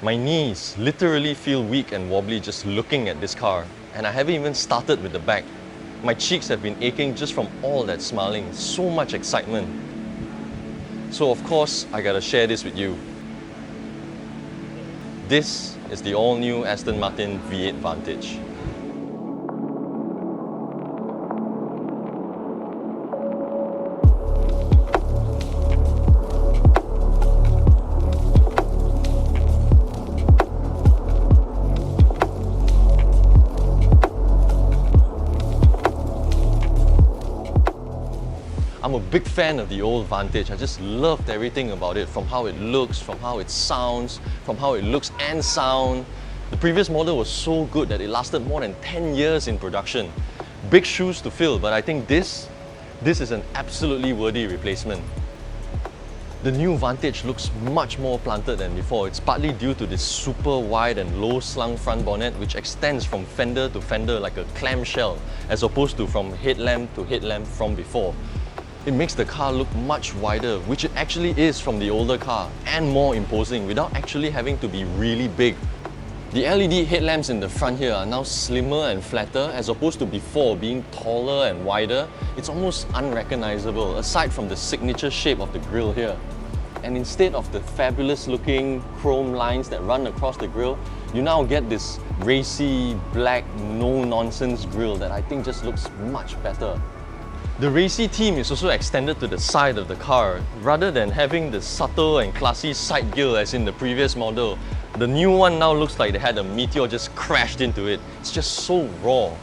My knees literally feel weak and wobbly just looking at this car, and I haven't even started with the back. My cheeks have been aching just from all that smiling, so much excitement. So of course, I gotta share this with you. This is the all-new Aston Martin V8 Vantage. I'm a big fan of the old Vantage. I just loved everything about it, from how it looks, from how it sounds, from how it looks and sound. The previous model was so good that it lasted more than 10 years in production. Big shoes to fill, but I think this is an absolutely worthy replacement. The new Vantage looks much more planted than before. It's partly due to this super wide and low slung front bonnet, which extends from fender to fender like a clamshell, as opposed to from headlamp to headlamp from before. It makes the car look much wider, which it actually is from the older car, and more imposing without actually having to be really big. The LED headlamps in the front here are now slimmer and flatter, as opposed to before being taller and wider. It's almost unrecognizable, aside from the signature shape of the grille here. And instead of the fabulous looking chrome lines that run across the grille, you now get this racy, black, no-nonsense grille that I think just looks much better. The racy theme is also extended to the side of the car. Rather than having the subtle and classy side grille as in the previous model, the new one now looks like they had a meteor just crashed into it. It's just so raw.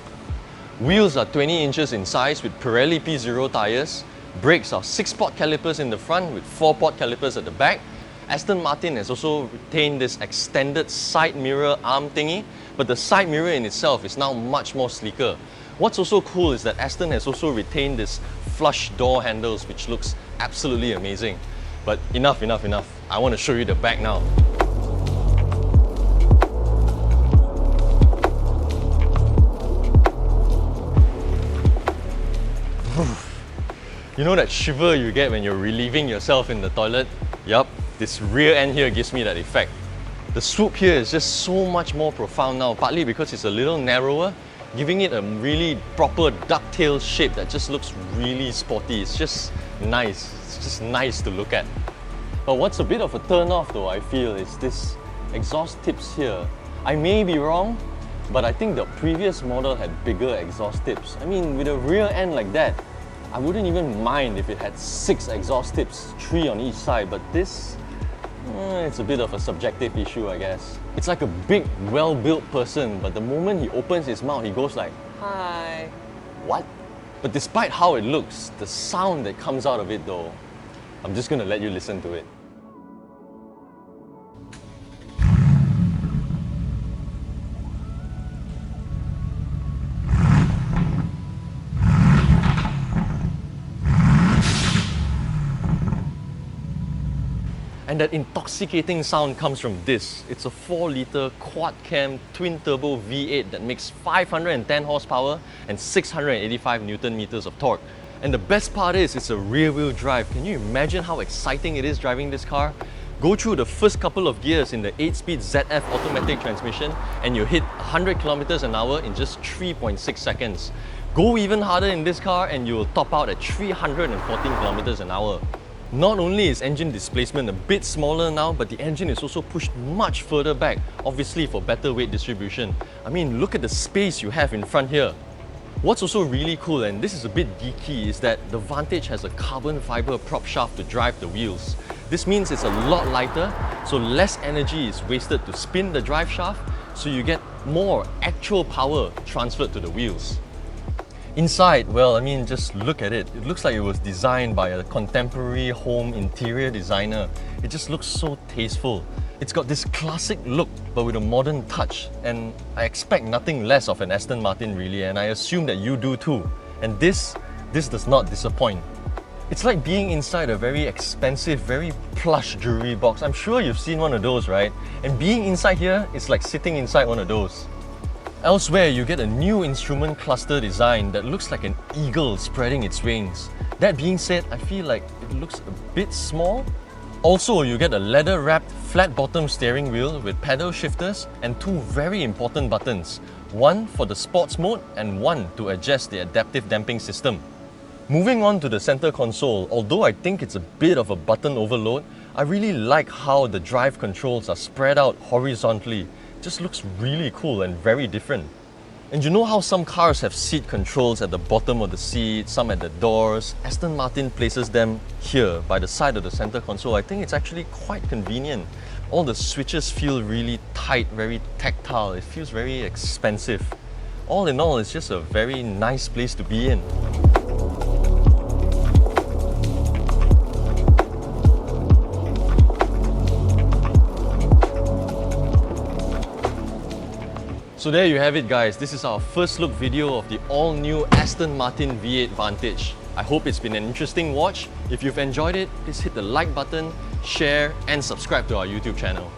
Wheels are 20 inches in size with Pirelli P0 tyres. Brakes are 6-pot calipers in the front with 4-pot calipers at the back. Aston Martin has also retained this extended side mirror arm thingy, but the side mirror in itself is now much more sleeker. What's also cool is that Aston has also retained this flush door handles, which looks absolutely amazing. But enough. I want to show you the back now. You know that shiver you get when you're relieving yourself in the toilet? Yup, this rear end here gives me that effect. The swoop here is just so much more profound now, partly because it's a little narrower, giving it a really proper ducktail shape that just looks really sporty. It's just nice. It's just nice to look at. But what's a bit of a turn off though, I feel, is this exhaust tips here. I may be wrong, but I think the previous model had bigger exhaust tips. I mean, with a rear end like that, I wouldn't even mind if it had 6 exhaust tips, 3 on each side, but this, it's a bit of a subjective issue, I guess. It's like a big, well-built person, but the moment he opens his mouth, he goes like, "Hi." What? But despite how it looks, the sound that comes out of it though, I'm just gonna let you listen to it. And that intoxicating sound comes from this. It's a 4-litre quad-cam twin-turbo V8 that makes 510 horsepower and 685 Nm of torque. And the best part is, it's a rear-wheel drive. Can you imagine how exciting it is driving this car? Go through the first couple of gears in the 8-speed ZF automatic transmission and you hit 100 km an hour in just 3.6 seconds. Go even harder in this car and you'll top out at 314 km an hour. Not only is engine displacement a bit smaller now, but the engine is also pushed much further back, obviously for better weight distribution. I mean, look at the space you have in front here. What's also really cool, and this is a bit geeky, is that the Vantage has a carbon fiber prop shaft to drive the wheels. This means it's a lot lighter, so less energy is wasted to spin the drive shaft, so you get more actual power transferred to the wheels. Inside, well, I mean, just look at it. It looks like it was designed by a contemporary home interior designer. It just looks so tasteful. It's got this classic look, but with a modern touch. And I expect nothing less of an Aston Martin really, and I assume that you do too. And this does not disappoint. It's like being inside a very expensive, very plush jewelry box. I'm sure you've seen one of those, right? And being inside here is like sitting inside one of those. Elsewhere, you get a new instrument cluster design that looks like an eagle spreading its wings. That being said, I feel like it looks a bit small. Also, you get a leather-wrapped flat-bottom steering wheel with pedal shifters and two very important buttons, one for the sports mode and one to adjust the adaptive damping system. Moving on to the center console, although I think it's a bit of a button overload, I really like how the drive controls are spread out horizontally. It just looks really cool and very different. And you know how some cars have seat controls at the bottom of the seat, some at the doors? Aston Martin places them here by the side of the center console. I think it's actually quite convenient. All the switches feel really tight, very tactile. It feels very expensive. All in all, it's just a very nice place to be in. So there you have it guys, this is our first look video of the all-new Aston Martin V8 Vantage. I hope it's been an interesting watch. If you've enjoyed it, please hit the like button, share and subscribe to our YouTube channel.